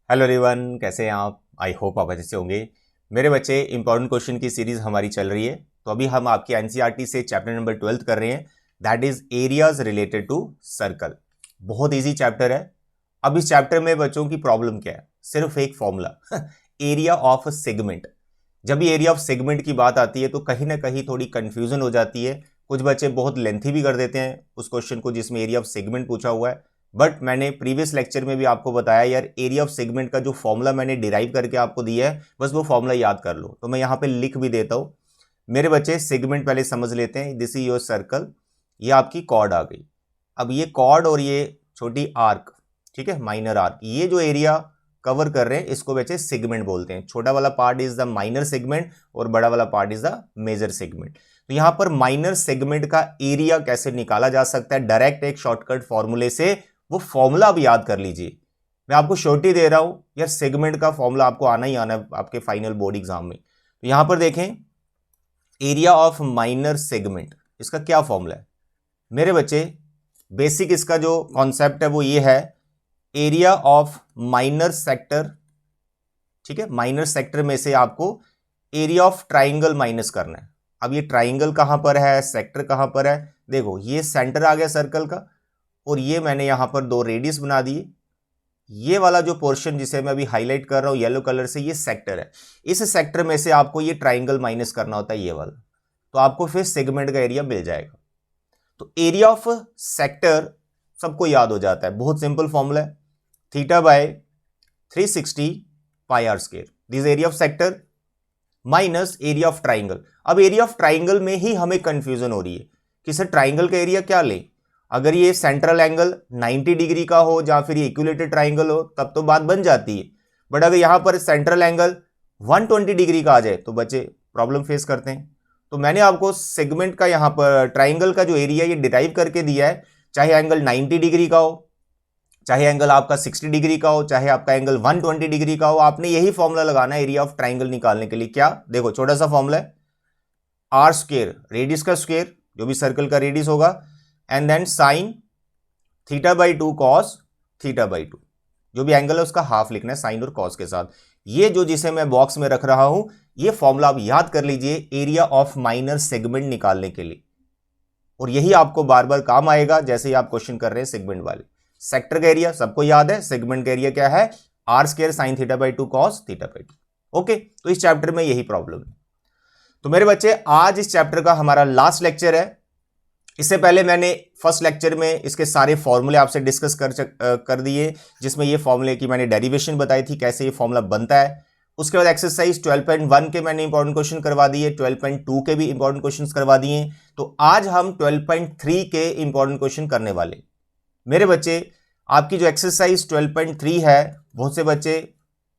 Hello everyone, कैसे हैं आप? आई होप आप अच्छे से होंगे। मेरे बच्चे, इंपॉर्टेंट क्वेश्चन की सीरीज हमारी चल रही है। तो अभी हम आपकी एनसीईआरटी से चैप्टर नंबर 12 कर रहे हैं, that is areas related to circle. बहुत इजी चैप्टर है। अब इस चैप्टर में बच्चों की प्रॉब्लम क्या है? सिर्फ एक फॉर्मूला एरिया ऑफ सेगमेंट। जब भी एरिया ऑफ सेगमेंट की बात आती है तो कहीं ना कहीं थोड़ी कंफ्यूजन हो जाती है। कुछ बच्चे बहुत लेंथी भी कर देते हैं उस क्वेश्चन को जिसमें एरिया ऑफ सेगमेंट पूछा हुआ है। बट मैंने प्रीवियस लेक्चर में भी आपको बताया यार, एरिया ऑफ सेगमेंट का जो फॉर्मूला मैंने डिराइव करके आपको दिया है, बस वो फॉर्मूला याद कर लो। तो मैं यहाँ पे लिख भी देता हूँ। मेरे बच्चे, सेगमेंट पहले समझ लेते हैं। दिस इज योर सर्कल, ये आपकी कॉर्ड आ गई। अब ये कॉर्ड और ये छोटी आर्क, ठीक है, माइनर आर्क, ये जो एरिया कवर कर रहे हैं इसको बच्चे सेगमेंट बोलते हैं। छोटा वाला part is the minor segment और बड़ा वाला part is the major segment. तो यहां पर माइनर सेगमेंट का एरिया कैसे निकाला जा सकता है? डायरेक्ट एक शॉर्टकट फॉर्मूले से। वो फॉर्मूला अब याद कर लीजिए। मैं आपको श्योरिटी दे रहा हूं यार, सेगमेंट का फॉर्मूला आपको आना ही आना है आपके फाइनल बोर्ड एग्जाम में। तो यहां पर देखें, एरिया ऑफ माइनर सेगमेंट, इसका क्या फॉर्मूला है मेरे बच्चे? बेसिक इसका जो कॉन्सेप्ट है वो ये है, एरिया ऑफ माइनर सेक्टर। ठीक है, माइनर सेक्टर में से आपको एरिया ऑफ ट्राइंगल माइनस करना है। अब ये ट्राइंगल कहां पर है, सेक्टर कहां पर है? देखो, ये सेंटर आ गया सर्कल का, और ये मैंने यहां पर दो रेडियस बना दिए। ये वाला जो पोर्शन जिसे मैं अभी हाईलाइट कर रहा हूं येलो कलर से, ये सेक्टर है। इस सेक्टर में से आपको ये ट्राइंगल माइनस करना होता है, ये वाला। तो आपको फिर सेगमेंट का एरिया मिल जाएगा। तो एरिया ऑफ सेक्टर सबको याद हो जाता है, बहुत सिंपल फॉर्मूला है, theta by 360 pi r square. This area of sector minus area of triangle. अब एरिया ऑफ ट्राइंगल में ही हमें कंफ्यूजन हो रही है कि सर ट्राइंगल का एरिया क्या ले। अगर ये सेंट्रल एंगल 90 डिग्री का हो या फिर ये इक्विलेटरल ट्राइंगल हो तब तो बात बन जाती है। बट अगर यहां पर सेंट्रल एंगल 120 डिग्री का आ जाए तो बच्चे प्रॉब्लम फेस करते हैं। तो मैंने आपको सेगमेंट का यहां पर ट्राइंगल का जो एरिया ये डिराइव करके दिया है, चाहे एंगल 90 डिग्री का हो, चाहे एंगल आपका 60 डिग्री का हो, चाहे आपका एंगल 120 डिग्री का हो, आपने यही फॉर्मूला लगाना है एरिया ऑफ ट्राइंगल निकालने के लिए। क्या? देखो, छोटा सा फॉर्मूला है, आर स्क्वायर, रेडियस का स्क्वायर, जो भी सर्कल का रेडियस होगा, and then sine theta by 2 cos theta by 2। जो भी एंगल है उसका हाफ लिखना है साइन और कॉस के साथ। ये जो जिसे मैं बॉक्स में रख रहा हूं, ये फॉर्मूला आप याद कर लीजिए एरिया ऑफ माइनर सेगमेंट निकालने के लिए। और यही आपको बार बार काम आएगा जैसे ही आप क्वेश्चन कर रहे हैं सेगमेंट वाले। सेक्टर का एरिया सबको याद है, सेगमेंट का एरिया क्या है? R square sine theta by 2 cos theta by 2। Okay, तो इस चैप्टर में यही प्रॉब्लम है। तो मेरे बच्चे, आज इस चैप्टर का हमारा लास्ट लेक्चर है। इससे पहले मैंने फर्स्ट लेक्चर में इसके सारे फॉर्मूले आपसे डिस्कस कर दिए, जिसमें ये फॉर्मूले की मैंने डेरिवेशन बताई थी, कैसे ये फॉर्मूला बनता है। उसके बाद एक्सरसाइज 12.1 के मैंने इंपॉर्टेंट क्वेश्चन करवा दिए, 12.2 के भी इंपॉर्टेंट क्वेश्चन करवा दिए। तो आज हम 12.3 के इंपॉर्टेंट क्वेश्चन करने वाले। मेरे बच्चे, आपकी जो एक्सरसाइज 12.3 है, बहुत से बच्चे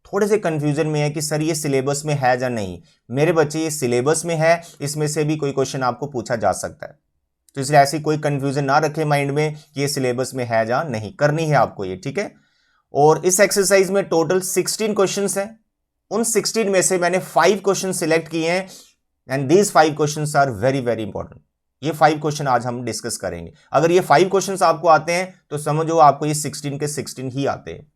थोड़े से कंफ्यूजन में है कि सर ये सिलेबस में है या नहीं। मेरे बच्चे, ये सिलेबस में है, इसमें से भी कोई क्वेश्चन आपको पूछा जा सकता है। तो इसलिए ऐसी कोई कंफ्यूजन ना रखे माइंड में कि ये सिलेबस में है या नहीं, करनी है आपको ये, ठीक है। और इस एक्सरसाइज में टोटल 16 क्वेश्चंस हैं। उन 16 में से मैंने 5 क्वेश्चन सिलेक्ट किए हैं, and these 5 questions are very very important. ये 5 क्वेश्चन आज हम डिस्कस करेंगे। अगर ये 5 क्वेश्चंस आपको आते हैं तो समझो आपको ये 16 के 16 ही आते हैं,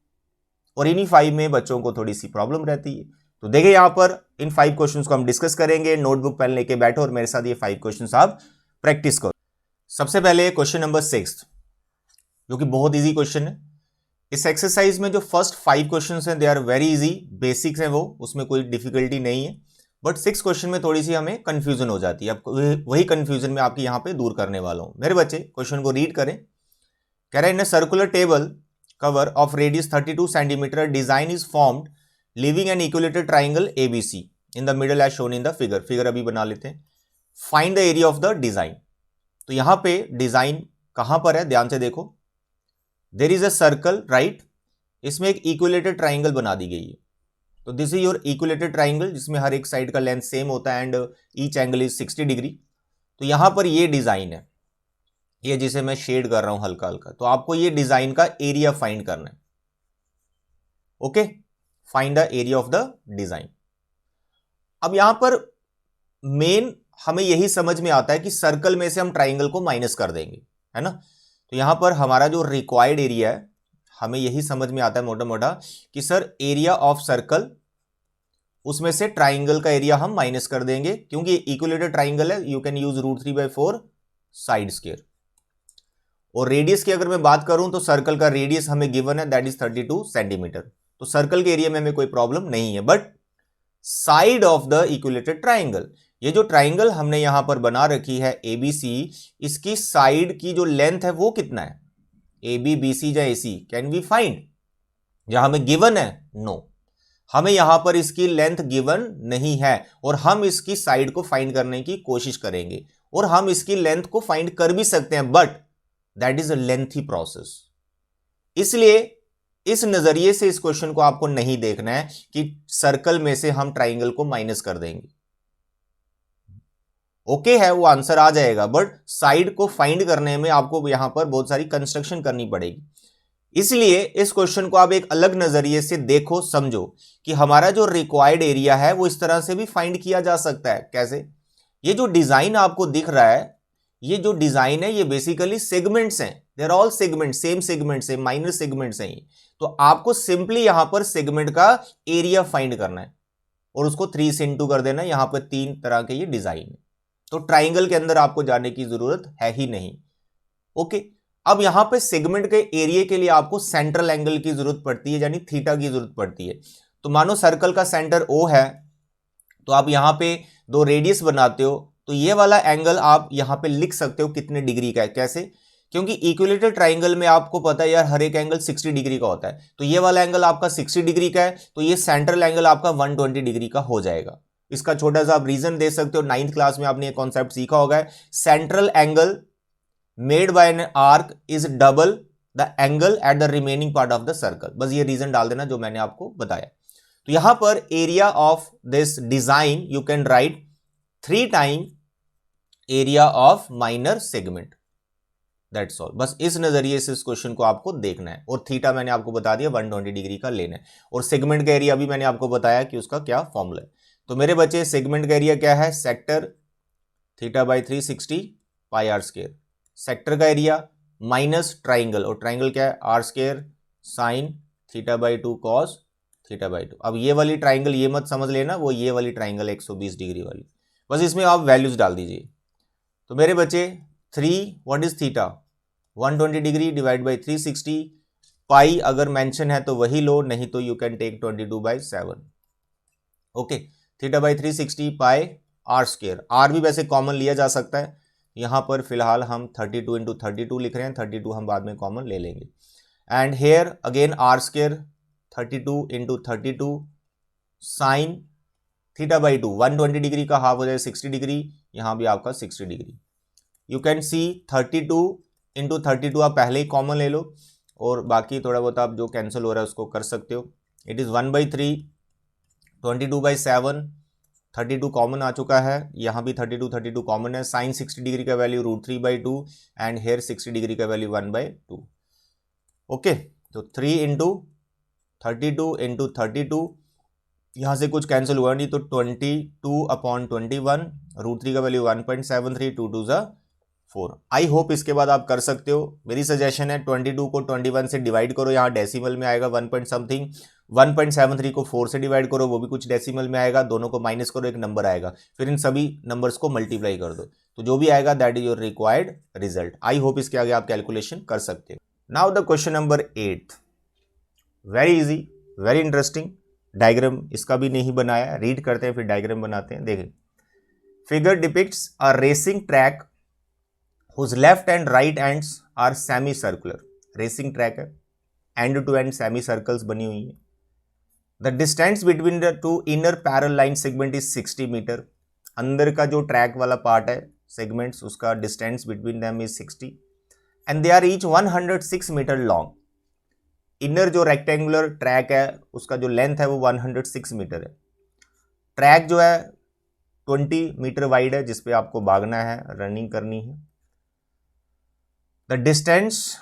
और इन्हीं 5 में बच्चों को थोड़ी सी प्रॉब्लम रहती है। तो देखिए, यहां पर इन 5 क्वेश्चंस को हम डिस्कस करेंगे। नोटबुक पेन लेके बैठो और मेरे साथ ये 5 क्वेश्चंस आप प्रैक्टिस करो। सबसे पहले क्वेश्चन नंबर 6, जो कि बहुत इजी क्वेश्चन है। इस एक्सरसाइज में जो फर्स्ट 5 क्वेश्चंस हैं they are very easy, basics हैं वो, उसमें कोई डिफिकल्टी नहीं है। बट 6 क्वेश्चन में थोड़ी सी हमें कंफ्यूजन हो जाती है। अब वही कंफ्यूजन में आपकी यहां पे दूर करने वाला हूं। मेरे बच्चे, क्वेश्चन को रीड करें। कह रहे हैं, in a circular table cover of radius 32 centimetre design is formed leaving an equilateral triangle ABC in the middle as shown in the figure. Figure अभी बना लेते हैं। Find the area of the design. तो यहां पे design कहां पर है, ध्यान से देखो। There is a circle, right, इसमें एक इक्विलेटरल ट्राइंगल बना दी गई है। तो this is your equilateral triangle, जिसमें हर एक साइड का लेंथ सेम होता है and each angle is 60 degree. तो यहां पर ये डिजाइन है, ये जिसे मैं शेड कर रहा हूं हल्का हल्का। तो आपको ये डिजाइन का एरिया फाइंड करना है। Okay, find the area of the design. अब यहां पर मेन हमें यही समझ में आता है कि सर्कल में से हम ट्राइंगल को माइनस कर देंगे, है ना। तो यहां पर हमारा जो रिक्वायर्ड एरिया है, हमें यही समझ में आता है मोटा मोटा कि सर एरिया ऑफ सर्कल, उसमें से ट्राइंगल का एरिया हम माइनस कर देंगे, क्योंकि इक्विलेटरल ट्राइंगल है, you can use √3/4 side square. और रेडियस की अगर मैं बात करूं तो सर्कल का रेडियस हमें गिवन है, दैट इज 32 सेंटीमीटर। तो सर्कल के एरिया में हमें कोई प्रॉब्लम नहीं है, but side of the equilateral triangle, ये जो ट्राइंगल हमने यहां पर बना रखी है ABC, इसकी साइड की जो लेंथ है वो कितना है, AB BC या AC, कैन वी फाइंड? जहां हमें गिवन है, नो, हमें यहां पर इसकी लेंथ गिवन नहीं है, और हम इसकी साइड को फाइंड करने की कोशिश करेंगे, और हम इसकी लेंथ को फाइंड कर भी सकते हैं, but that is a lengthy process. इसलिए इस नजरिए से इस क्वेश्चन को आपको नहीं देखना है कि सर्कल में से हम ट्राइंगल को माइनस कर देंगे। ओके है, वो आंसर आ जाएगा, बट साइड को फाइंड करने में आपको यहां पर बहुत सारी कंस्ट्रक्शन करनी पड़ेगी। इसलिए इस क्वेश्चन को आप एक अलग नजरिए से देखो, समझो कि हमारा जो रिक्वायर्ड एरिया है वो इस तरह से भी फाइंड किया जा सकता है। कैसे? ये जो डिजाइन आपको दिख रहा है, ये जो डिजाइन है, ये बेसिकली सेगमेंट्स हैं, they are all segment, same segments है, माइनर सेगमेंट्स हैं। तो आपको सिंपली यहां पर सेगमेंट का एरिया फाइंड करना है और उसको 3 से इंटू कर देना है। यहां पर 3 तरह के ये डिजाइन है, तो ट्राइंगल के अंदर आपको जाने की जरूरत है ही नहीं। ओके, अब यहां पे सेगमेंट के एरिया के लिए आपको सेंट्रल एंगल की जरूरत पड़ती है, यानी थीटा की जरूरत पड़ती है। तो मानो सर्कल का सेंटर O है, तो आप यहां पे 2 रेडियस बनाते हो, तो ये वाला एंगल आप यहां पे लिख सकते हो कितने डिग्री का है। कैसे? क्योंकि इक्विलेटरल ट्राइंगल में आपको पता है यार, हर एक एंगल 60 डिग्री का होता है, तो ये वाला एंगल आपका 60 डिग्री का है, तो ये सेंट्रल एंगल आपका 120 डिग्री का हो जाएगा। इसका छोटा सा आप रीजन दे सकते हो, 9th क्लास में आपने ये कॉन्सेप्ट सीखा होगा, central angle made by an arc is double the angle at the remaining part of the circle। बस ये रीजन डाल देना जो मैंने आपको बताया। तो यहां पर area of this design you can write 3 time area of minor segment, that's all. बस इस नजरिए से इस क्वेश्चन को आपको देखना है, और थीटा मैंने आपको बता दिया 120 डिग्री का लेना है, और सेगमेंट का एरिया भी मैंने आपको बताया कि उसका क्या फॉर्मूला है। तो मेरे बच्चे, सेगमेंट का एरिया क्या है? Sector θ/360 πr²। सेक्टर का एरिया माइनस ट्राइंगल, और ट्राइंगल क्या है? r² sin θ/2 cos θ/2। अब ये वाली ट्राइंगल ये मत समझ लेना, वो ये वाली ट्राइंगल 120 डिग्री वाली, बस इसमें आप वैल्यूज डाल दीजिए। तो मेरे बच्चे 3 what is theta? 120 degree divide by 360, pi अगर मेंशन है तो वही लो, नहीं तो you can take 22/7। Okay, θ/360 pi r²। r भी वैसे कॉमन लिया जा सकता है, यहां पर फिलहाल हम 32 × 32 लिख रहे हैं, 32 हम बाद में कॉमन ले लेंगे। And here again r², 32 × 32 sine θ/2, 120 degree का हाफ हो जाए 60 डिग्री, यहां भी आपका 60 डिग्री। यू कैन सी 32 × 32 आप पहले ही कॉमन ले लो, और बाकी थोड़ा बहुत आप जो कैंसिल हो रहा है उसको कर सकते हो। इट इज 1/3, 22/7, 32 कॉमन आ चुका है, यहाँ भी 32 कॉमन है। साइन 60 डिग्री का वैल्यू √3/2 एंड हेयर 60 डिग्री का वैल्यू 1/2। ओके, तो 3 × 32 × 32, यहाँ से कुछ कैंसिल हुआ नहीं, तो 22/21, √3 का वैल्यू 1.73, 2 2 ज़ा 4। आई होप इसके बाद आप कर सकते हो। मेरी सजेशन है 22 को 21 से डिवाइड करो, यहाँ डेसिमल में आएगा 1 पॉइंट समथिंग, 1.73 को 4 से डिवाइड करो, वो भी कुछ डेसिमल में आएगा, दोनों को माइनस करो, एक नंबर आएगा, फिर इन सभी नंबर्स को मल्टीप्लाई कर दो, तो जो भी आएगा that is your required result. I hope इसके आगे आप कैलकुलेशन कर सकते हो। Now the question number 8, very easy, very interesting. Diagram इसका भी नहीं बनाया, रीड करते हैं फिर डायग्राम बनाते हैं। देखें, figure depicts a racing track whose left and right ends are semi-circular। Racing track है, end to end semi circles बनी हुई है। The distance between the 2 inner parallel line segment is 60 metre. अंदर का जो ट्रैक वाला पार्ट है segments, उसका distance between them is 60 and they are each 106 metre long. Inner जो रेक्टेंगुलर ट्रैक है उसका जो लेंथ है वो 106 मीटर है। ट्रैक जो है 20 मीटर वाइड है, जिसपे आपको भागना है, रनिंग करनी है। The distance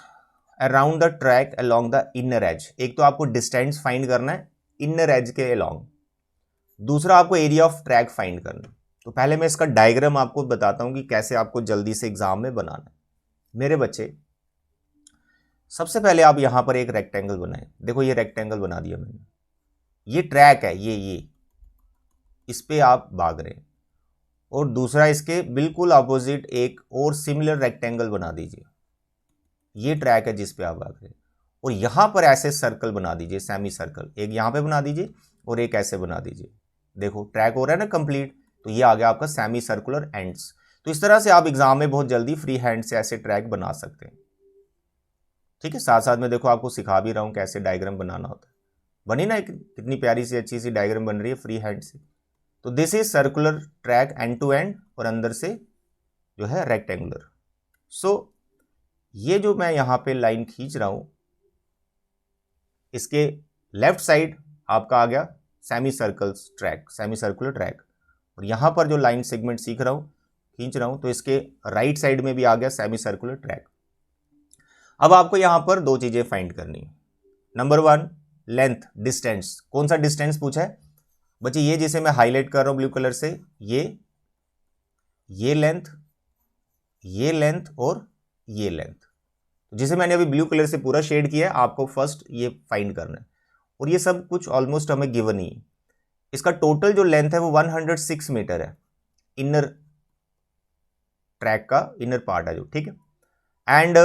around the track along the inner as, एक तो आपको डिस्टेंस फाइंड करना है इनर एज के अलॉन्ग, दूसरा आपको एरिया ऑफ ट्रैक फाइंड करना है। तो पहले मैं इसका डायग्राम आपको बताता हूं कि कैसे आपको जल्दी से एग्जाम में बनाना है। मेरे बच्चे, सबसे पहले आप यहां पर एक रेक्टेंगल बनाएं। देखो ये रेक्टेंगल बना दिया मैंने, ये ट्रैक है, ये इस पे आप भाग रहे हैं। और दूसरा इसके बिल्कुल अपोजिट एक और सिमिलर रेक्टेंगल बना दीजिए, ये ट्रैक है जिस पे आप भाग रहे हैं। और यहां पर ऐसे सर्कल बना दीजिए, सेमी सर्कल, एक यहां पे बना दीजिए और एक ऐसे बना दीजिए। देखो ट्रैक हो रहा है ना कंप्लीट, तो ये आ गया आपका सेमी सर्कुलर एंड्स। तो इस तरह से आप एग्जाम में बहुत जल्दी फ्री हैंड से ऐसे ट्रैक बना सकते हैं। ठीक है, साथ साथ में देखो आपको सिखा भी रहा हूं कैसे डायग्राम बनाना होता है। बनी ना, कितनी प्यारी सी अच्छी सी डायग्राम बन रही है फ्री हैंड से। तो this is circular track end to end, और अंदर से जो है रेक्टेंगुलर। सो ये जो मैं यहां पे लाइन खींच रहा हूं, इसके लेफ्ट साइड आपका आ गया semi circles track, semi circular track. और यहां पर जो लाइन सेगमेंट सीख रहा हूं, खींच रहा हूं, तो इसके राइट साइड में भी आ गया सेमी सर्कुलर ट्रैक। अब आपको यहां पर दो चीजें फाइंड करनी है। Number one, length, distance. कौन सा डिस्टेंस पूछा है बच्चे? ये जिसे मैं हाईलाइट कर रहा हूं ब्लू कलर से, ये लेंथ, ये लेंथ और ये लेंथ, जिसे मैंने अभी ब्लू कलर से पूरा शेड किया है, आपको फर्स्ट ये फाइंड करना है। और ये सब कुछ ऑलमोस्ट हमें गिवन ही है। इसका टोटल जो लेंथ है वो 106 मीटर है, इनर ट्रैक का इनर पार्ट है जो, ठीक है। एंड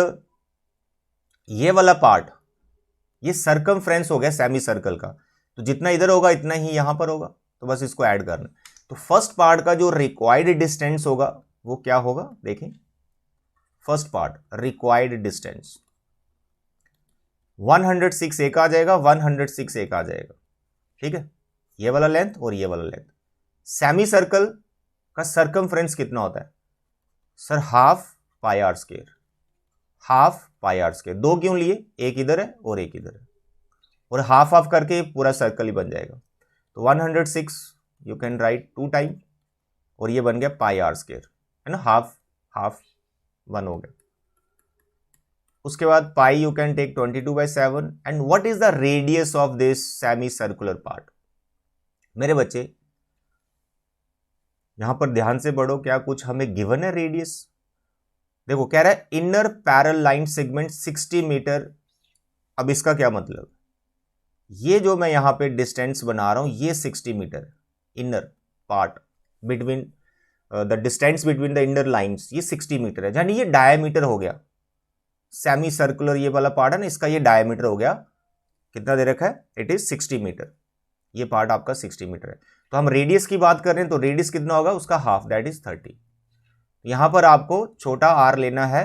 ये वाला पार्ट, ये सरकमफ्रेंस हो गया सेमी सर्कल का, तो जितना इधर होगा इतना ही यहां पर होगा, तो बस इसको ऐड करना। तो फर्स्ट पार्ट का जो रिक्वायर्ड डिस्टेंस होगा वो क्या होगा, देखें। फर्स्ट पार्ट रिक्वायर्ड डिस्टेंस 106 एक आ जाएगा, 106 एक आ जाएगा, ठीक है। ये वाला लेंथ और ये वाला लेंथ। सेमी सर्कल का सरकमफ्रेंस कितना होता है sir? Half pi r square, half pi r square. दो क्यों लिए? एक इधर है और एक इधर है, और हाफ हाफ करके पूरा सर्कल ही बन जाएगा। तो 106 यू कैन राइट 2 टाइम, और ये बन गया पाई आर स्क्वायर, है ना। हाफ हाफ 1 हो गया। उसके बाद pi you can take 22/7। And what is the radius of this semi circular part? मेरे बच्चे यहां पर ध्यान से पढ़ो, क्या कुछ हमें गिवन है रेडियस? देखो कह रहा है inner parallel line segment 60 metre. अब इसका क्या मतलब? ये जो मैं यहां पे डिस्टेंस बना रहा हूं ये 60 metre, inner part between the distance between the inner lines, ये 60 मीटर है। यानी ये डायमीटर हो गया। सेमी सर्कुलर ये वाला पार्ट है ना, इसका ये डायमीटर हो गया। कितना दे रखा है? It is 60 metre. ये पार्ट आपका 60 मीटर है। तो हम रेडियस की बात कर रहे हैं, तो रेडियस कितना होगा उसका? Half, that is 30। यहां पर आपको छोटा आर लेना है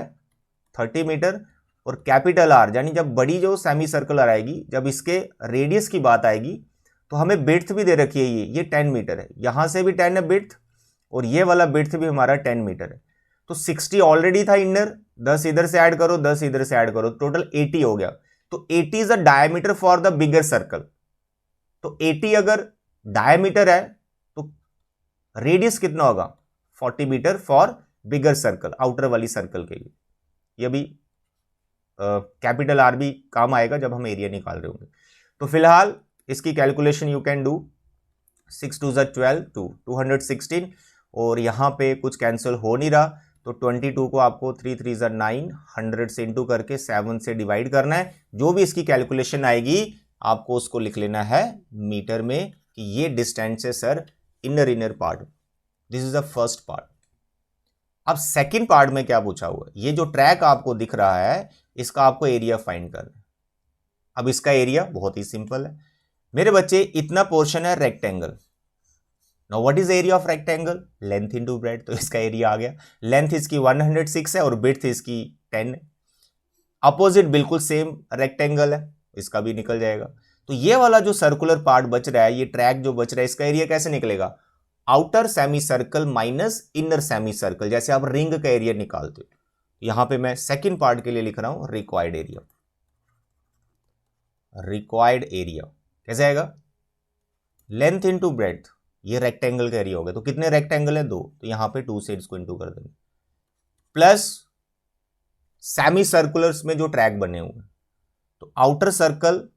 30 मीटर, और कैपिटल आर यानी जब बड़ी जो सेमी सर्कुलर आएगी, जब इसके रेडियस की बात आएगी, तो हमें बिड्थ भी दे रखी है, ये 10 मीटर है। यहां से भी 10 है बिड्थ, और ये वाला बिड्थ भी हमारा 10 मीटर है। तो 60 ऑलरेडी था इनर, 10 इधर से ऐड करो, 10 इधर से ऐड करो, टोटल 80 हो गया। तो 80 is the diameter for the bigger circle. तो 80 अगर डायमीटर है तो रेडियस कितना होगा? 40 metre for bigger circle, outer वाली सर्कल के लिए। ये भी कैपिटल आर भी काम आएगा जब हम एरिया निकाल रहे होंगे। तो फिलहाल इसकी कैलकुलेशन यू कैन डू 6 2 12 216, और यहां पे कुछ कैंसिल हो नहीं रहा, तो 22 को आपको 3 3 9 100 से इंटू करके 7 से डिवाइड करना है। जो भी इसकी कैलकुलेशन आएगी आपको उसको लिख लेना है मीटर में, कि ये डिस्टेंस है sir inner part. This is the first part. अब सेकंड पार्ट में क्या पूछा हुआ है? ये जो ट्रैक आपको दिख रहा है इसका आपको एरिया फाइंड करना है। अब इसका एरिया बहुत ही सिंपल है मेरे बच्चे, इतना पोर्शन है rectangle. Now what is area of rectangle? Length into breadth. तो इसका एरिया आ गया। लेंथ इसकी 106 है और ब्रेड्थ इसकी 10 है। अपोजिट बिल्कुल सेम रेक्टेंगल है, इसका भी निकल जाएगा। तो ये वाला जो सर्कुलर पार्ट बच रहा है, ये ट्रैक जो बच रहा है, इसका एरिया कैसे निकलेगा? Outer semi circle minus inner semi circle, जैसे आप रिंग का एरिया निकालते हो। यहां पे मैं सेकंड पार्ट के लिए लिख रहा हूं रिक्वायर्ड एरिया। रिक्वायर्ड एरिया कैसे आएगा? लेंथ इनटू ब्रेड्थ, ये रेक्टेंगल का एरिया हो गया। तो कितने रेक्टेंगल है? 2, तो यहां पे 2 से इसको इंटू कर देंगे, प्लस सेमी सर्कुलर्स में जो ट्रैक बने हुए हैं, तो outer circle,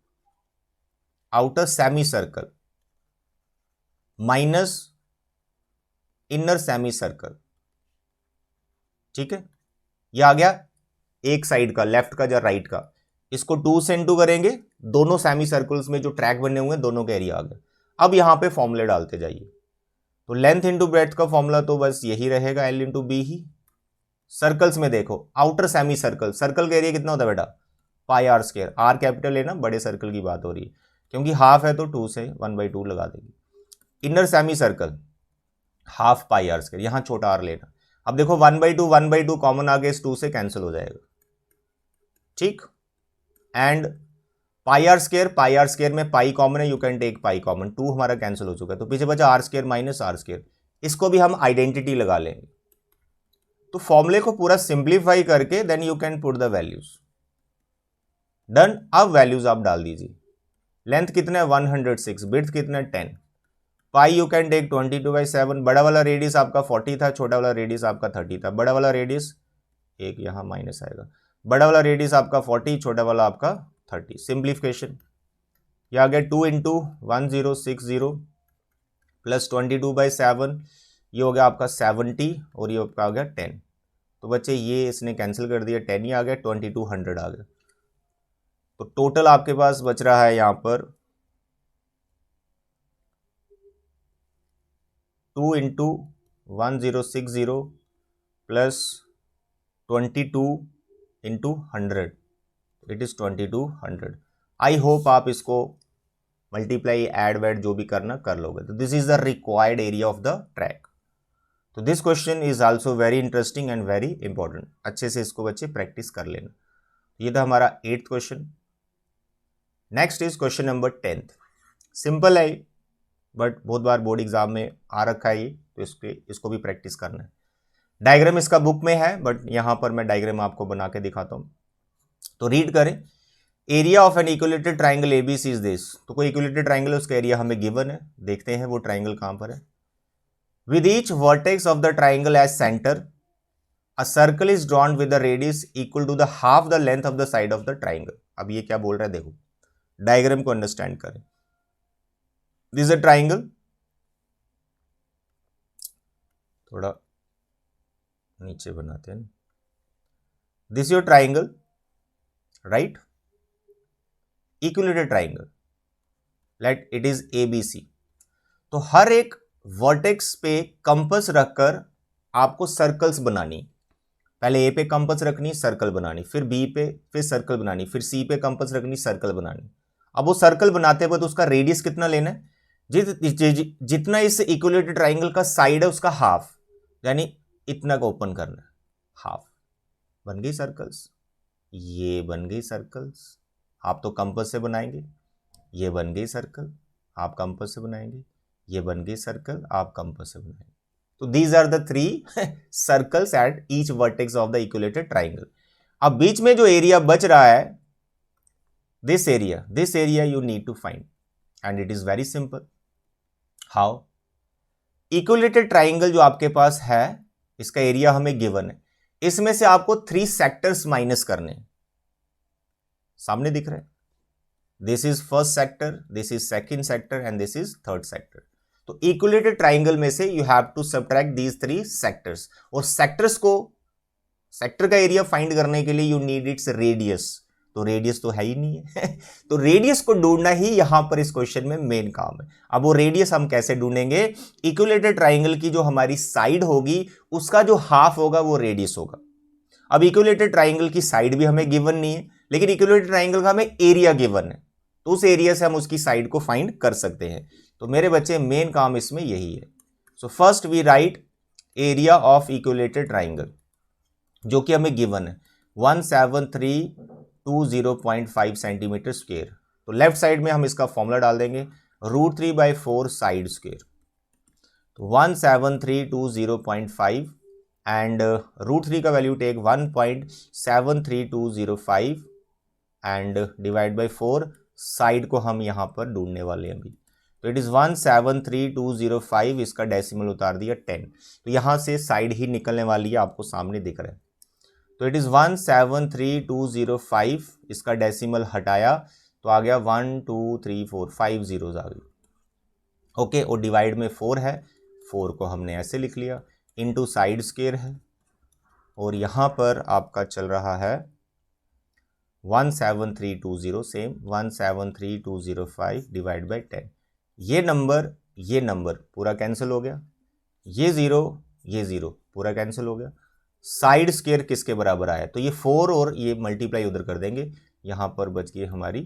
outer semi circle minus inner semi circle, ठीक है। ये आ गया एक साइड का, लेफ्ट का या राइट का। इसको 2 से इनटू करेंगे, दोनों सेमी सर्कल्स में जो ट्रैक बने हुए हैं दोनों का एरिया आ गया। अब यहां पे फॉर्मूले डालते जाइए, तो लेंथ इंटू ब्रेड्थ का फॉर्मूला तो बस यही रहेगा, एल इंटू बी ही। सर्कल्स में देखो, आउटर सेमी सर्कल, सर्कल का एरिया कितना होता है बेटा, पाई आर स्क्वायर, आर कैपिटल है ना, बड़े सर्कल की बात हो रही है, क्योंकि हाफ है तो 2 से 1/2 लगा देंगे। Inner semi circle half pi r square, यहां छोटा आर लेना। अब देखो 1/2 कॉमन आ गया, इस 2 से कैंसिल हो जाएगा, ठीक। एंड पाई आर स्क्वायर में पाई कॉमन है, you can take pi common, 2 हमारा कैंसिल हो चुका है, तो पीछे बचा r square minus are square, इसको भी हम आइडेंटिटी लगा लेंगे। तो फॉर्मूले को पूरा सिंप्लीफाई करके then you can put the values, done. अब वैल्यूज आप डाल दीजिए, लेंथ कितना है 106, विड्थ कितना है 10, पाई यू कैन टेक 22/7, बड़ा वाला रेडियस आपका 40 था, छोटा वाला रेडियस आपका 30 था, बड़ा वाला रेडियस, एक यहां माइनस आएगा, बड़ा वाला रेडियस आपका 40, छोटा वाला आपका 30, सिंप्लीफिकेशन, यह आ गया 2 इंटू 1060 प्लस 22/7, ये हो गया आपका 70 और ये आपका आ गया 10, तो बच्चे ये इसने कैंसिल कर दिया, 10 ही आ गया, 2200 आ गया। तो टोटल आपके पास बच रहा है यहां पर 2 into 1060 plus 22 into 100, it is 2200। I hope आप इसको मल्टीप्लाई एड वैड जो भी करना कर लोगे। तो this is the required area of the track. तो this question is also very interesting and very important, अच्छे से इसको बच्चे प्रैक्टिस कर लेना। ये था हमारा 8th question. Next is question number 10th। Simple है बट बहुत बार बोर्ड एग्जाम में आ रखा है ये, तो इसको भी प्रैक्टिस करना है। डायग्राम इसका बुक में है बट यहां पर मैं डायग्राम आपको बना के दिखाता हूं, तो रीड करें। Area of N equilateral triangle ABC is this. तो कोई इक्विलेटरल ट्राइंगल है, उसका एरिया हमें गिवन है, देखते हैं वो ट्राइंगल कहां पर है। With each vertex of the triangle as centre a circle is drawn with the radius equal to the half the length of the side of the triangle. अब ये क्या बोल रहा है, देखो डायग्राम को अंडरस्टैंड करें। दिस इज अ ट्राइंगल, थोड़ा नीचे बनाते हैं। This your triangle, right, equilateral triangle, let it is ABC. तो हर एक वर्टेक्स पे कंपास रखकर आपको सर्कल्स बनानी। पहले ए पे कंपास रखनी, सर्कल बनानी, फिर बी पे, फिर सर्कल बनानी, फिर सी पे कंपास रखनी, सर्कल बनानी। अब वो सर्कल बनाते हुए तो उसका रेडियस कितना लेना है, जितना इस इक्विलेटरल ट्राइंगल का साइड है उसका हाफ, यानी इतना को ओपन करना है, हाफ। बन गई सर्कल्स, ये बन गई सर्कल्स, आप तो कंपास से बनाएंगे, ये बन गई सर्कल, आप कंपास से बनाएंगे, ये बन गई सर्कल, आप कंपास से बनाएंगे। तो these are the 3 circles at each vertex of the equilateral triangle. अब बीच में जो एरिया बच रहा है, this area you need to find and it is very simple. How? Equilateral triangle जो आपके पास है, इसका एरिया हमें गिवन है, इसमें से आपको 3 सेक्टर्स माइनस करने हैं। सामने दिख रहा है, this is first sector, this is second sector and this is third sector. तो इक्विलेटरल ट्राइंगल में से you have to subtract these 3 sectors, और सेक्टर्स को, सेक्टर का एरिया फाइंड करने के लिए यू नीड इट्स रेडियस। तो रेडियस तो है ही नहीं है तो रेडियस को ढूंढना ही यहां पर इस क्वेश्चन में मेन काम है। अब वो रेडियस हम कैसे ढूंढेंगे? इक्विलेटरल ट्राइंगल की जो हमारी साइड होगी उसका जो हाफ होगा वो रेडियस होगा। अब इक्विलेटरल ट्राइंगल की साइड भी हमें गिवन नहीं है, लेकिन इक्विलेटरल ट्राइंगल का हमें एरिया गिवन है, तो उस एरिया से हम उसकी साइड को फाइंड कर सकते हैं। तो मेरे बच्चे मेन काम इसमें यही है। So first we write area of equilateral triangle, जो कि हमें गिवन है 17320.5 सेंटीमीटर स्क्वायर। तो लेफ्ट साइड में हम इसका फॉर्मूला डाल देंगे, √3/4 साइड स्क्वायर। तो 17320.5 एंड √3 का value take 1.73205 and divide by 4, side को हम यहां पर ढूंढने वाले हैं अभी। तो इट इज 1732005, इसका डेसिमल उतार दिया 10, तो यहां से साइड ही निकलने वाली है, आपको सामने दिख रहा है। तो इट इज 1732005, इसका डेसिमल हटाया तो आ गया 1 2 3 4 5 जीरोस आ गई। ओके, और डिवाइड में 4 है, 4 को हमने ऐसे लिख लिया, इनटू साइड स्क्वायर है, और यहां पर आपका चल रहा है 17320 सेम 173,205 डिवाइड बाई 10। ये नंबर पूरा कैंसिल हो गया, ये ज़ीरो पूरा कैंसिल हो गया। साइड स्क्वायर किसके बराबर आया, तो ये 4 और ये मल्टीप्लाई उधर कर देंगे, यहाँ पर बच गई हमारी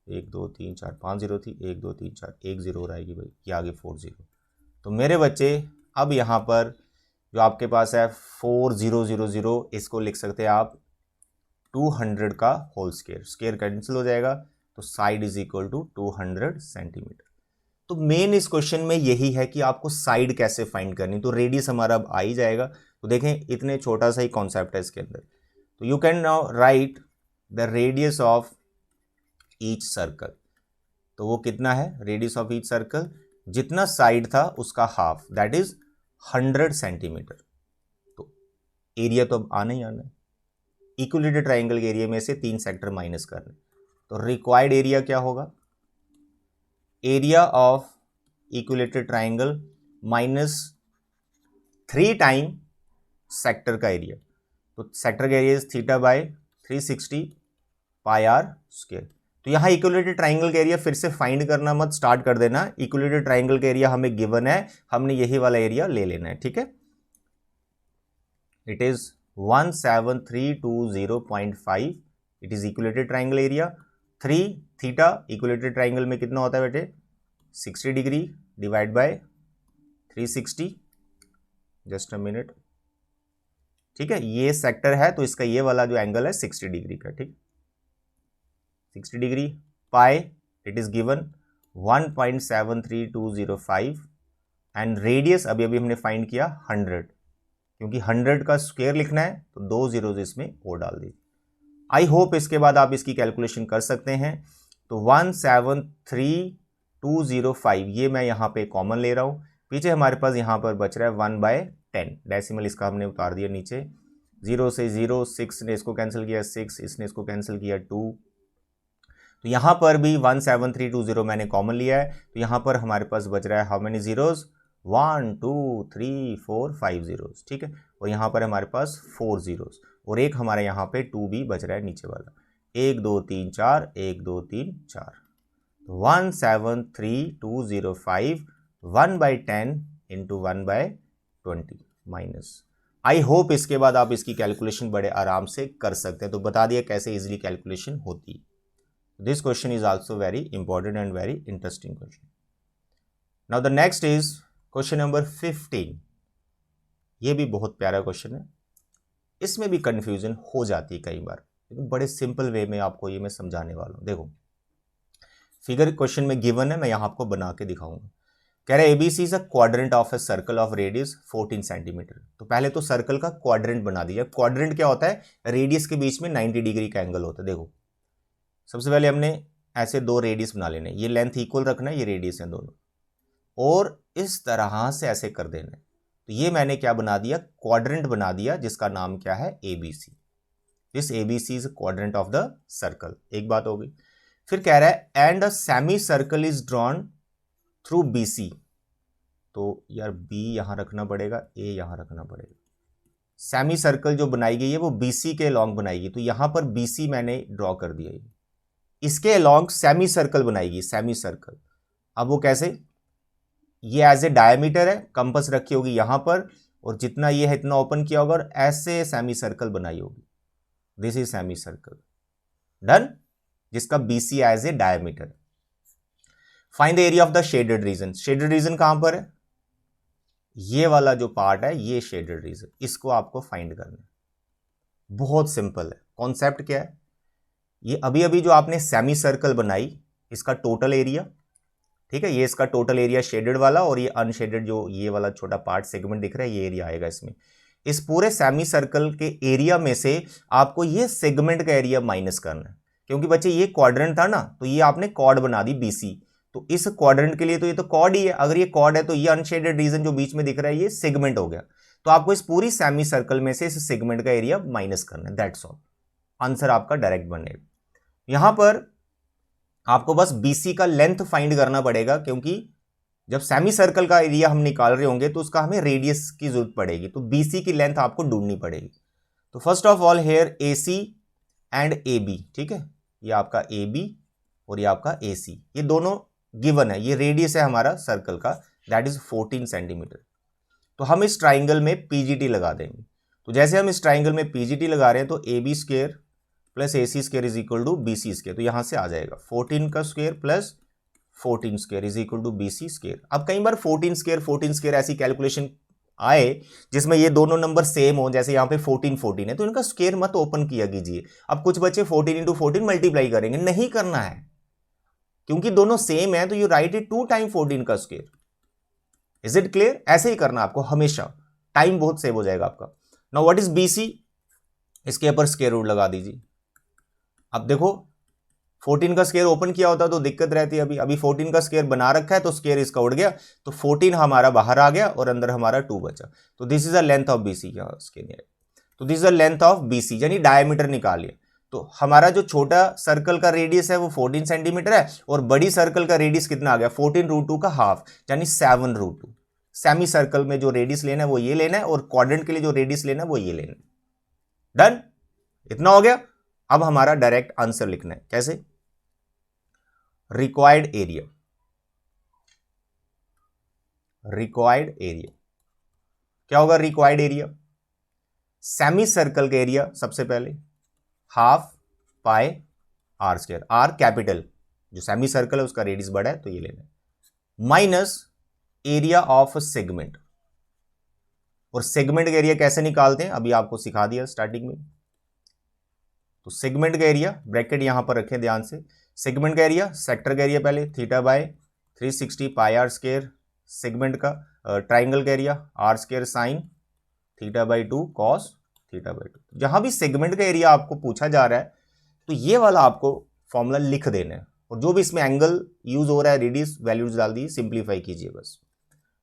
1 2 3 4 5 0 थी, 1 2 3 4 1 0 और आएगी भाई, ये आगे 4 0। तो मेरे बच्चे अब यहाँ पर जो आपके पास है 4000, इसको लिख सकते हैं आप 200 का होल स्क्वायर कैंसिल हो जाएगा, तो side is equal to 200 centimetre. तो मेन इस क्वेश्चन में यही है कि आपको साइड कैसे फाइंड करनी, तो रेडियस हमारा अब आ ही जाएगा। तो देखें इतने छोटा सा ही कॉन्सेप्ट है इसके अंदर। तो you can now right the radius of each circle. तो वो कितना है, रेडियस ऑफ ईच सर्कल जितना साइड था उसका हाफ, दैट इज 100 सेंटीमीटर। तो एरिया तो अब आना ही आना है, इक्विलेटरल ट्राइंगल के एरिया में से 3 सेक्टर माइनस करने, तो रिक्वायर्ड एरिया क्या होगा, area of equilateral triangle minus 3 time sector का एरिया। तो सेक्टर का area theta by 360 pi r square. तो यहाँ इक्विलेटरल ट्राइंगल का एरिया फिर से फाइंड करना मत स्टार्ट कर देना, इक्विलेटरल ट्राइंगल का एरिया हमें गिवन है, हमने यही वाला एरिया ले लेना है, ठीक है। It is 17320.5, it is equilateral triangle area. 3 theta equilateral triangle में कितना होता है बेटे, 60 degree divide by 360, just a minute, ठीक है। ये सेक्टर है तो इसका ये वाला जो एंगल है 60 डिग्री का, ठीक, 60 degree. Pi it is given 1.73205 and radius अभी हमने फाइंड किया 100, क्योंकि 100 का स्क्वायर लिखना है तो 2 जीरोज इसमें और डाल दीजिए। आई होप इसके बाद आप इसकी कैलकुलेशन कर सकते हैं। तो 173,205 ये मैं यहाँ पे कॉमन ले रहा हूँ, पीछे हमारे पास यहाँ पर बच रहा है 1/10, डेसिमल इसका हमने उतार दिया नीचे, 0 से 0, 6 ने इसको कैंसिल किया 6, इसने इसको कैंसिल किया 2, तो यहाँ पर भी 17320 मैंने कॉमन लिया है, तो यहाँ पर हमारे पास बच रहा है हाउ मेनी जीरोज, 1 2 3 4 5 जीरोज, ठीक है। और यहाँ पर हमारे पास 4 जीरोज और एक हमारे यहाँ पे 2 भी बच रहा है नीचे वाला, 1 2 3 4 1 2 3 4, तो 173,205 1/10 इंटू 1/20 माइनस। आई होप इसके बाद आप इसकी कैलकुलेशन बड़े आराम से कर सकते हैं। तो बता दिया कैसे इजीली कैलकुलेशन होती है। This question is also very important and very interesting question. Now the next is question number 15. ये भी बहुत प्यारा क्वेश्चन है, इसमें भी कंफ्यूजन हो जाती है कई बार, लेकिन बड़े सिंपल वे में आपको ये मैं समझाने वाला हूँ। देखो फिगर क्वेश्चन में गिवन है, मैं यहाँ आपको बना के दिखाऊंगा। कह रहा है ABC is a quadrant of a circle of radius 14 centimetre. तो पहले तो सर्कल का क्वाड्रेंट बना दिया। क्वाड्रेंट क्या होता है, रेडियस के बीच में 90 डिग्री का एंगल होता है। देखो सबसे पहले हमने ऐसे 2 रेडियस बना लेने, ये लेंथ इक्वल रखना है, ये रेडियस है दोनों, और इस तरह से ऐसे कर देना है। तो ये मैंने क्या बना दिया, क्वाड्रेंट बना दिया, जिसका नाम क्या है ABC। This ABC is quadrant of the circle, एक बात हो गई। फिर कह रहा है and a semi circle is drawn through BC। तो यार B यहां रखना पड़ेगा, A यहां रखना पड़ेगा। सेमी सर्कल जो बनाई गई है वो BC के अलॉन्ग बनाएगी, तो यहां पर BC मैंने ड्रॉ कर दिया है। इसके अलॉन्ग सेमी सर्कल बनाएगी, सेमी सर्कल। अब वो कैसे, ये एज ए डायमीटर है, कंपास रखी होगी यहां पर, और जितना ये है इतना ओपन किया होगा और ऐसे सेमी सर्कल बनाई होगी। This is semi circle done, जिसका BC as a diameter. Find the area of the shaded region. Shaded region कहां पर है, ये वाला जो पार्ट है ये शेडेड रीजन, इसको आपको फाइंड करना है। बहुत सिंपल है, कॉन्सेप्ट क्या है, ये अभी जो आपने सेमी सर्कल बनाई, इसका टोटल एरिया, ठीक है, ये इसका टोटल एरिया शेडेड वाला, और ये अनशेडेड जो ये वाला छोटा पार्ट सेगमेंट दिख रहा है, ये एरिया आएगा इसमें। इस पूरे सेमी सर्कल के एरिया में से आपको ये सेगमेंट का एरिया माइनस करना है, क्योंकि बच्चे ये क्वाड्रेंट था ना, तो ये आपने कॉर्ड बना दी BC, तो इस क्वाड्रेंट के लिए तो ये तो कॉर्ड ही है। अगर ये कॉर्ड है तो ये अनशेडेड रीजन जो बीच में दिख रहा है ये सेगमेंट हो गया। तो आपको इस पूरी सेमी सर्कल में से इस सेगमेंट का एरिया माइनस करना है, दैट्स ऑल। आंसर आपका डायरेक्ट बनेगा। यहां पर आपको बस BC का लेंथ फाइंड करना पड़ेगा, क्योंकि जब सेमी सर्कल का एरिया हम निकाल रहे होंगे तो उसका हमें रेडियस की जरूरत पड़ेगी, तो BC की लेंथ आपको ढूंढनी पड़ेगी। तो first of all here AC and A B, ठीक है, ये आपका ए बी और ये आपका ए सी, ये दोनों गिवन है, ये रेडियस है हमारा सर्कल का, दैट इज 14 सेंटीमीटर। तो हम इस ट्राइंगल में पीजीटी लगा देंगे। तो जैसे हम इस ट्राइंगल में पीजीटी लगा रहे हैं तो A B square plus A C square is equal to B C square, तो यहां से आ जाएगा 14 का square plus 14 square is equal to B C square. अब कई बार 14 स्क्वायर ऐसी कैलकुलेशन आए जिसमें ये दोनों नंबर सेम हो, जैसे यहाँ पे 14 है, तो इनका स्क्वायर मत ओपन किया कीजिए। अब कुछ बच्चे 14 इंटू 14 मल्टीप्लाई करेंगे, नहीं करना है, क्योंकि दोनों सेम है तो यू राइट इट 2 टाइम 14 का स्क्वायर। Is it clear? ऐसे ही करना आपको हमेशा, टाइम बहुत सेव हो जाएगा आपका। नाउ व्हाट इज बीसी, इसके ऊपर स्क्वायर रूट लगा दीजिए। अब देखो 14 का स्क्वायर ओपन किया होता तो दिक्कत रहती है, अभी 14 का स्क्वायर बना रखा है तो स्क्वायर इसका उड़ गया, तो 14 हमारा बाहर आ गया और अंदर हमारा 2 बचा। तो this is a length of BC, तो this is a length of BC, यानी डायमीटर निकालिए। तो हमारा जो छोटा सर्कल का रेडियस है वो 14 सेंटीमीटर है और बड़ी सर्कल का रेडियस कितना आ गया, 14√2 का हाफ, यानी 7√2। सेमी सर्कल में जो रेडियस लेना है वो ये लेना है और क्वाड्रेंट के लिए जो रेडियस लेना है वो ये लेना है। डन, इतना हो गया। अब हमारा डायरेक्ट आंसर लिखना है, कैसे? रिक्वायर्ड एरिया, रिक्वायर्ड एरिया क्या होगा? रिक्वायर्ड एरिया सेमी सर्कल का एरिया सबसे पहले half pi r square, r capital, जो सेमी सर्कल है उसका रेडियस बड़ा है तो ये लेना है, माइनस एरिया ऑफ सेगमेंट। और सेगमेंट का एरिया कैसे निकालते हैं अभी आपको सिखा दिया स्टार्टिंग में। तो सेगमेंट का एरिया ब्रैकेट यहां पर रखें ध्यान से, सेगमेंट का एरिया, सेक्टर का एरिया पहले theta by 360 pi r square, segment का ट्राइंगल का area r square sine theta by 2 cos theta by 2। जहां भी सेगमेंट का एरिया आपको पूछा जा रहा है तो ये वाला आपको फॉर्मूला लिख देना है और जो भी इसमें एंगल यूज हो रहा है रेडियस वैल्यूज डाल दी, सिंप्लीफाई कीजिए बस।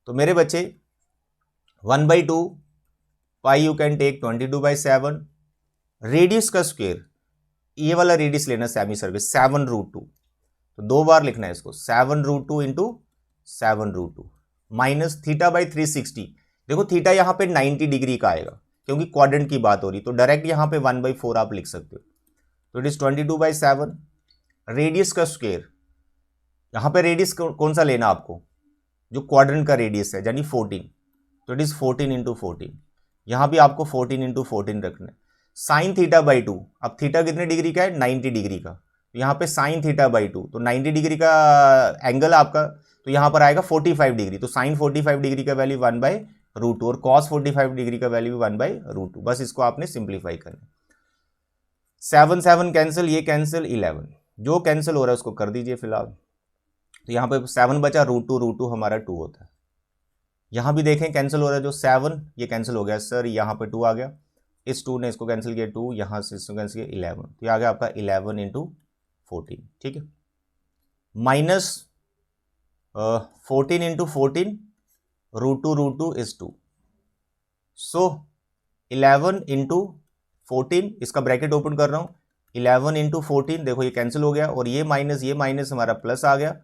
तो मेरे बच्चे 1/2 पाई यू कैन टेक 22/7, रेडियस का स्क्वायर, ये वाला रेडियस लेना सेमी सर्कल 7√2, तो 2 बार लिखना है इसको, 7√2 इंटू 7√2 माइनस थीटा बाई 360। देखो थीटा यहां पे 90 डिग्री का आएगा क्योंकि क्वाड्रेंट की बात हो रही, तो डायरेक्ट यहां पे 1/4 आप लिख सकते हो, तो इट इज 22/7। रेडियस का स्क्वायर, यहां पे रेडियस कौन सा लेना आपको, जो क्वाड्रेंट का रेडियस है यानी 14, तो इट इज 14 इंटू 14, यहां भी आपको 14 इंटू 14 रखना है। साइन थीटा बाई 2, अब थीटा कितने डिग्री का है, 90 डिग्री का, तो यहाँ पे साइन थीटा बाई 2, तो 90 डिग्री का एंगल आपका, तो यहाँ पर आएगा 45 डिग्री, तो साइन 45 डिग्री का वैल्यू 1/√2 और कॉस 45 डिग्री का वैल्यू 1/√2। बस इसको आपने सिंप्लीफाई करना। 7 7 कैंसिल, ये कैंसिल, 11 जो कैंसिल हो रहा है उसको कर दीजिए फिलहाल। तो यहाँ पे 7 बचा, √2 हमारा 2 होता है। यहाँ भी देखें कैंसिल हो रहा है, जो 7 ये कैंसिल हो गया सर, यहाँ पे 2 आ गया, इस 2 ने इसको कैंसिल किया 2, यहाँ से इसको कैंसिल किया 11, तो ये आ गया आपका 11 इंटू 14, ठीक है, minus 14 into 14, √2 is 2, so 11 into 14, इसका ब्रैकेट ओपन कर रहा हूँ, 11 इंटू 14, देखो ये कैंसिल हो गया और ये माइनस हमारा प्लस आ गया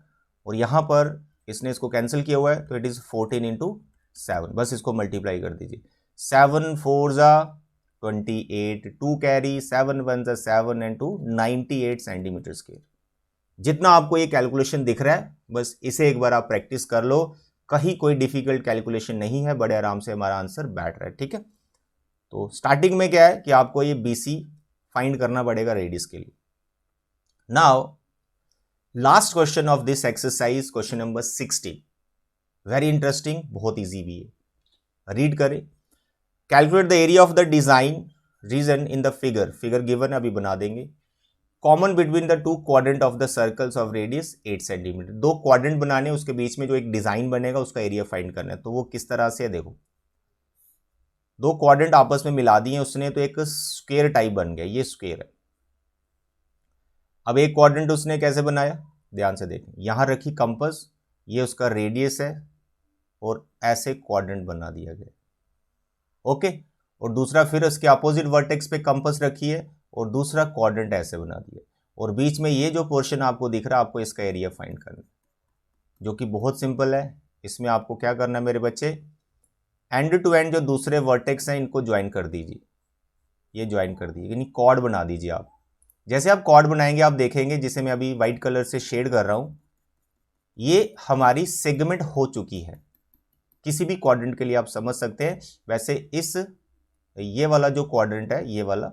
और यहाँ पर इसने इसको कैंसिल किया हुआ है, तो इट इज 14 इंटू 7, बस इसको मल्टीप्लाई कर दीजिए, 7 4 जा 28, 2 कैरी, 7 1 जा 7 एंड 2 98 सेंटीमीटर स्क्वायर। जितना आपको ये कैलकुलेशन दिख रहा है बस इसे एक बार आप प्रैक्टिस कर लो, कहीं कोई डिफिकल्ट कैलकुलेशन नहीं है, बड़े आराम से हमारा आंसर बैठ रहा है, ठीक है। तो स्टार्टिंग में क्या है कि आपको ये बीसी फाइंड करना पड़ेगा रेडियस के लिए। Now last question of this exercise, question number 60, very interesting, बहुत इजी भी है, रीड करें। Calculate the area of the design region in the figure given है, अभी बना देंगे। Common between the 2 quadrant of the circles of radius 8 centimetre, 2 quadrant बनाने, उसके बीच में जो एक डिजाइन बनेगा उसका एरिया फाइंड करना है। तो वो किस तरह से है, देखो 2 क्वाड्रेंट आपस में मिला दिए उसने, तो एक स्क्वायर टाइप बन गया, ये स्क्वायर है। अब एक क्वाड्रेंट उसने कैसे बनाया, ध्यान से देखें, यहां रखी कंपास, ये उसका रेडियस है और ऐसे क्वाड्रेंट बना दिया गया, ओके। और दूसरा फिर उसके अपोजिट वर्टेक्स पे कंपास रखी है और दूसरा क्वाड्रेंट ऐसे बना दिया, और बीच में ये जो पोर्शन आपको दिख रहा है, आपको इसका एरिया फाइंड करना, जो कि बहुत सिंपल है। इसमें आपको क्या करना है मेरे बच्चे, एंड टू एंड जो दूसरे वर्टेक्स हैं इनको ज्वाइन कर दीजिए, ये ज्वाइन कर दीजिए, यानी कॉर्ड बना दीजिए आप, जैसे आप कॉर्ड बनाएंगे आप देखेंगे, जिसे मैं अभी वाइट कलर से शेड कर रहा हूं, ये हमारी सेगमेंट हो चुकी है। किसी भी क्वाड्रेंट के लिए आप समझ सकते हैं। वैसे ये वाला जो क्वाड्रेंट है, ये वाला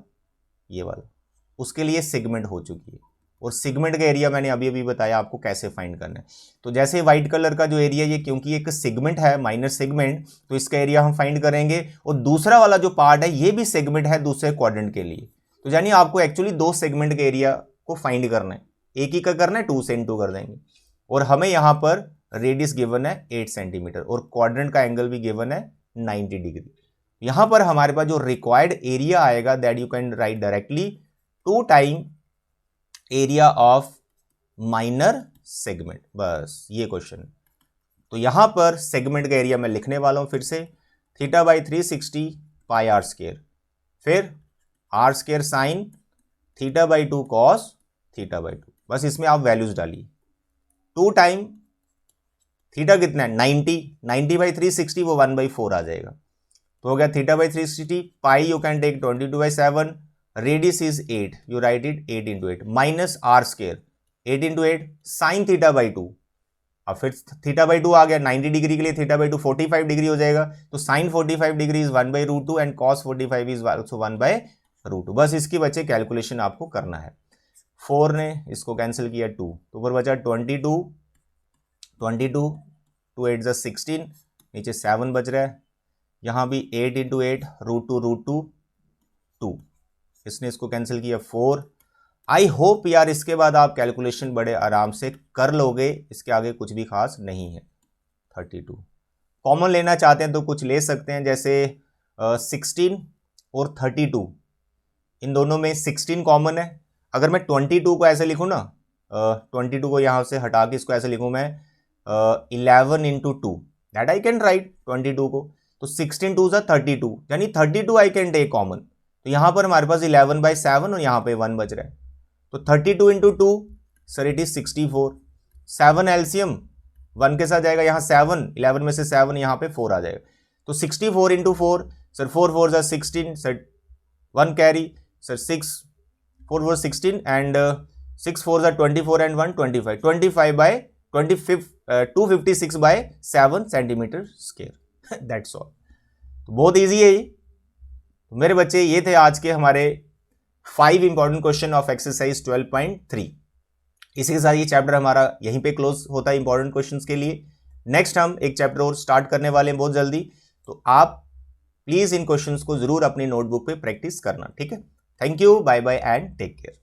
उसके लिए सेगमेंट हो चुकी है, और सेगमेंट का एरिया मैंने अभी अभी बताया आपको कैसे फाइंड करना है। तो जैसे व्हाइट कलर का जो एरिया, ये क्योंकि एक सेगमेंट है, माइनर सेगमेंट, तो इसका एरिया हम फाइंड करेंगे। और दूसरा वाला जो पार्ट है ये भी सेगमेंट है दूसरे क्वाड्रेंट के लिए। तो यानी आपको एक्चुअली दो सेगमेंट के एरिया को फाइंड करना है, एक ही का करना है, 2 से इनटू कर देंगे। और हमें यहां पर रेडियस गिवन है 8 सेंटीमीटर और क्वाड्रेंट का एंगल भी गिवन है 90 डिग्री। यहां पर हमारे पास जो रिक्वायर्ड एरिया आएगा, that you can write directly 2 time area of minor segment. बस ये क्वेश्चन। तो यहां पर सेगमेंट का एरिया मैं लिखने वाला हूं फिर से, θ/360 पाई आर स्क्वायर, फिर आर स्क्वायर साइन θ/2 कॉस θ/2। बस इसमें आप वैल्यूज डालिए। 2 टाइम थीटा कितना है 90/360, वो 1/4 आ जाएगा। तो हो गया θ/360, pi you can take 22/7, radius is 8, you write it 8 × 8 minus are square 8 × 8 sine θ/2। अब फिर θ/2 आ गया, 90 डिग्री के लिए θ/2 45 डिग्री हो जाएगा। तो sine 45 degree is 1/√2 and cos 45 is also 1/√2। बस इसकी बच्चे कैलकुलेशन आपको करना है। 4 ने इसको कैंसिल किया 2, तो ऊपर बचा 22, 2 8 16, नीचे 7 बच रहा है। यहाँ भी 8 × 8 √2 2, इसने इसको कैंसिल किया 4। आई होप यार इसके बाद आप कैलकुलेशन बड़े आराम से कर लोगे, इसके आगे कुछ भी खास नहीं है। 32 कॉमन लेना चाहते हैं तो कुछ ले सकते हैं, जैसे 16 और 32, इन दोनों में 16 कॉमन है। अगर मैं 22 को ऐसे लिखूँ ना, 22 को यहाँ से हटा के इसको ऐसे लिखूँ मैं 11 × 2, दैट आई कैन राइट 22 को। तो 16 2 32, यानी 32 आई कैन टेक कॉमन। तो यहाँ पर हमारे पास 11/7 और यहाँ पे 1 बच रहा है। तो 32 × 2 सर इट इज 64। 7 एलसीएम 1 के साथ जाएगा, यहाँ 7, 11 में से 7 यहाँ पे 4 आ जाएगा। तो 64 × 4, sir 4 4 16, sir 1 carry, sir 6 4 4 16 and 6 4 24 and 1 25, 256/7 centimetre square. That's all. तो बहुत इजी है ये। तो मेरे बच्चे ये थे आज के हमारे 5 इंपॉर्टेंट क्वेश्चन ऑफ एक्सरसाइज 12.3। इसी के साथ ये चैप्टर हमारा यहीं पे क्लोज होता है इंपॉर्टेंट क्वेश्चंस के लिए। नेक्स्ट हम एक चैप्टर और स्टार्ट करने वाले हैं बहुत जल्दी, तो आप प्लीज इन क्वेश्चंस को जरूर अपनी नोटबुक पे प्रैक्टिस करना, ठीक है। Thank you, bye bye and take care.